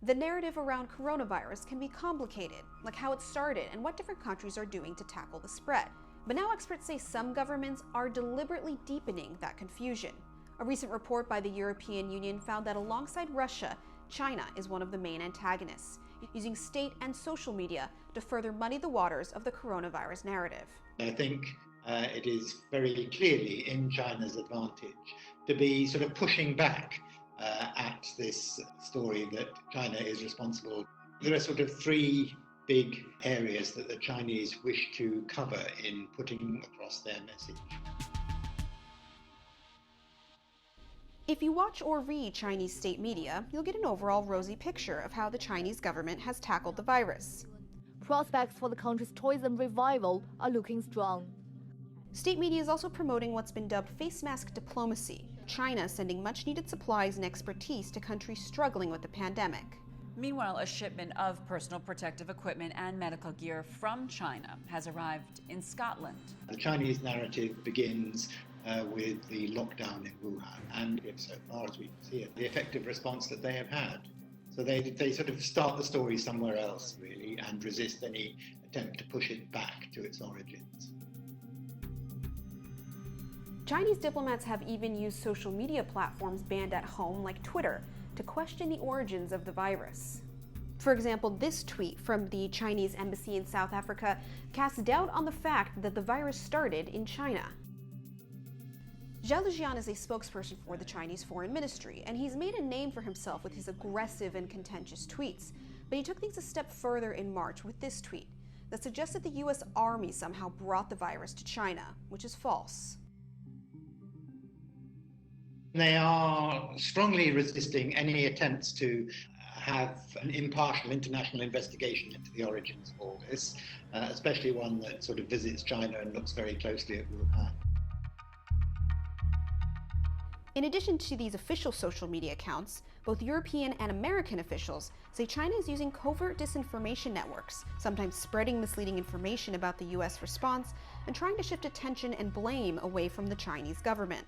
The narrative around coronavirus can be complicated, like how it started and what different countries are doing to tackle the spread. But now experts say some governments are deliberately deepening that confusion. A recent report by the European Union found that alongside Russia, China is one of the main antagonists, using state and social media to further muddy the waters of the coronavirus narrative. I think it is very clearly in China's advantage to be sort of pushing back at this story that China is responsible. There are sort of three big areas that the Chinese wish to cover in putting across their message. If you watch or read Chinese state media, you'll get an overall rosy picture of how the Chinese government has tackled the virus. Prospects for the country's tourism revival are looking strong. State media is also promoting what's been dubbed face mask diplomacy, China sending much-needed supplies and expertise to countries struggling with the pandemic. Meanwhile, a shipment of personal protective equipment and medical gear from China has arrived in Scotland. The Chinese narrative begins with the lockdown in Wuhan, and so far as we can see it, the effective response that they have had. So they sort of start the story somewhere else, really, and resist any attempt to push it back to its origins. Chinese diplomats have even used social media platforms banned at home, like Twitter, to question the origins of the virus. For example, this tweet from the Chinese embassy in South Africa casts doubt on the fact that the virus started in China. Zhao Lijian is a spokesperson for the Chinese Foreign Ministry, and he's made a name for himself with his aggressive and contentious tweets. But he took things a step further in March with this tweet that suggests that the U.S. Army somehow brought the virus to China, which is false. They are strongly resisting any attempts to have an impartial international investigation into the origins of all this, especially one that sort of visits China and looks very closely at Wuhan. In addition to these official social media accounts, both European and American officials say China is using covert disinformation networks, sometimes spreading misleading information about the U.S. response and trying to shift attention and blame away from the Chinese government.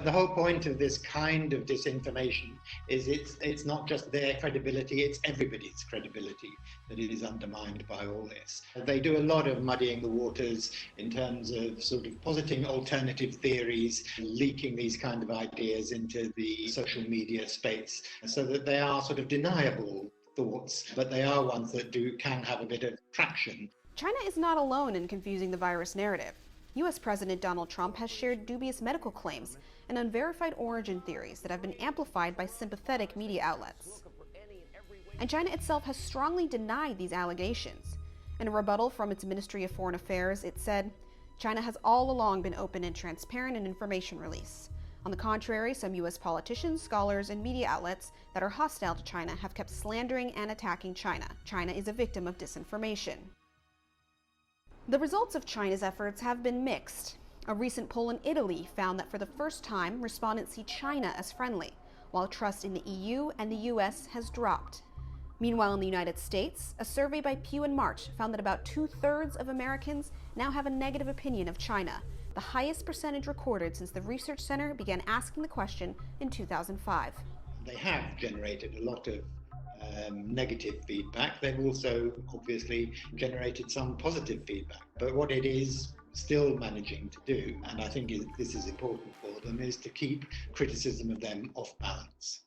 The whole point of this kind of disinformation is it's not just their credibility, it's everybody's credibility that is undermined by all this. They do a lot of muddying the waters in terms of sort of positing alternative theories, leaking these kind of ideas into the social media space so that they are sort of deniable thoughts, but they are ones that can have a bit of traction. China is not alone in confusing the virus narrative. U.S. President Donald Trump has shared dubious medical claims and unverified origin theories that have been amplified by sympathetic media outlets. And China itself has strongly denied these allegations. In a rebuttal from its Ministry of Foreign Affairs, it said, "China has all along been open and transparent in information release. On the contrary, some U.S. politicians, scholars, and media outlets that are hostile to China have kept slandering and attacking China. China is a victim of disinformation." The results of China's efforts have been mixed. A recent poll in Italy found that for the first time, respondents see China as friendly, while trust in the EU and the US has dropped. Meanwhile, in the United States, a survey by Pew in March found that about 2/3 of Americans now have a negative opinion of China, the highest percentage recorded since the research center began asking the question in 2005. They have generated a lot of negative feedback. They've also obviously generated some positive feedback. But what it is still managing to do, and I think this is important for them, is to keep criticism of them off balance.